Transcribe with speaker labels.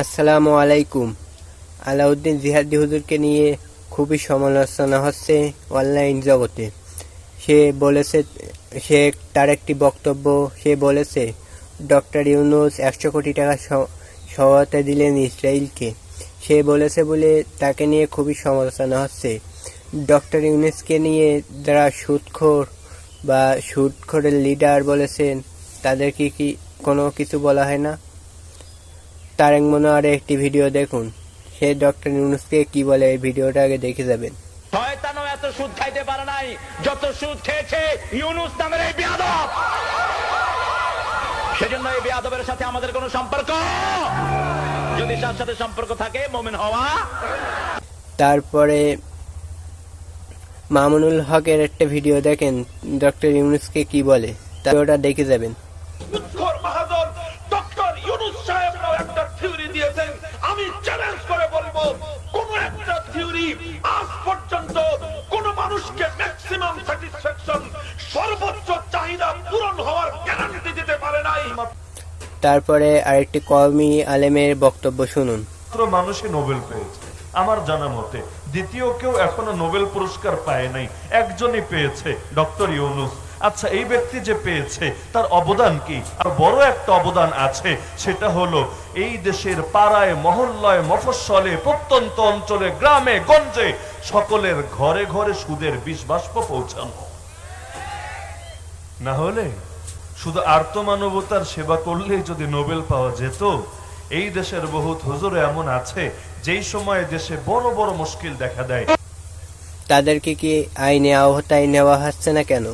Speaker 1: আসসালামু আলাইকুম। আলাউদ্দিন জিহাদি হুজুরকে নিয়ে খুবই সমালোচনা হচ্ছে অনলাইন জগতে। সে বলেছে, তার একটি বক্তব্য সে বলেছে ডক্টর ইউনূস 100 কোটি টাকা সহায়তা দিলেন ইসরায়েলকে। সে বলেছে বলে তাকে নিয়ে খুবই সমালোচনা হচ্ছে। ডক্টর ইউনূসকে নিয়ে যারা সুদখোরের লিডার বলেছেন তাদেরকে কি কোনো কিছু বলা হয় না? তারেক মনোয়ারের একটি ভিডিও দেখুন, সে ডক্টর ইউনূসকে কি বলে, এই ভিডিওটা আগে দেখে যাবেন।
Speaker 2: শয়তানও এত সুদ খাইতে পারে নাই যত সুদ খেয়েছে ইউনূস নামের এই বেয়াদব। সেজন্য এই বেয়াদবের সাথে আমাদের কোনো সম্পর্ক, যদি তার সাথে সম্পর্ক থাকে মুমিন হওয়া।
Speaker 1: তারপরে মামুনুল হকের একটা ভিডিও দেখেন, ডক্টর ইউনূসকে কি বলে, তাই ওটা দেখে যাবেন।
Speaker 3: আমি চ্যালেঞ্জ করে বলবো, কোন একটা থিওরি আজ পর্যন্ত কোন মানুষকে ম্যাক্সিমাম স্যাটিসফ্যাকশন, সর্বোচ্চ চাহিদা পূরণ হওয়ার গ্যারান্টি দিতে পারে নাই।
Speaker 1: তারপরে আরেকটি কওমি আলেমের বক্তব্য শুনুন।
Speaker 3: মানুষই নোবেল পেয়েছে আমার জানা মতে, দ্বিতীয় কেউ এখনো নোবেল পুরস্কার পায় নাই, একজনই পেয়েছে, ডক্টর ইউনূস। আচ্ছা, এই ব্যক্তি যে পেয়েছে তার অবদান কি? আর বড় একটা অবদান আছে, সেটা হলো এই দেশের পাড়ায় মহল্লায় মফস্বলে প্রত্যন্ত অঞ্চলে গ্রামে গঞ্জে সকলের ঘরে ঘরে সুদের বিষ বাষ্প পৌঁছানো। না হলে শুধু আর্তমানবতার সেবা করলেই যদি নোবেল পাওয়া যেত। এই দেশের বহুত হুজুর এমন আছে যেই সময়ে দেশে বড় বড় মুশকিল দেখা দেয়,
Speaker 1: তাদেরকে কি আইনে আওতায় নেওয়া হচ্ছে না কেন?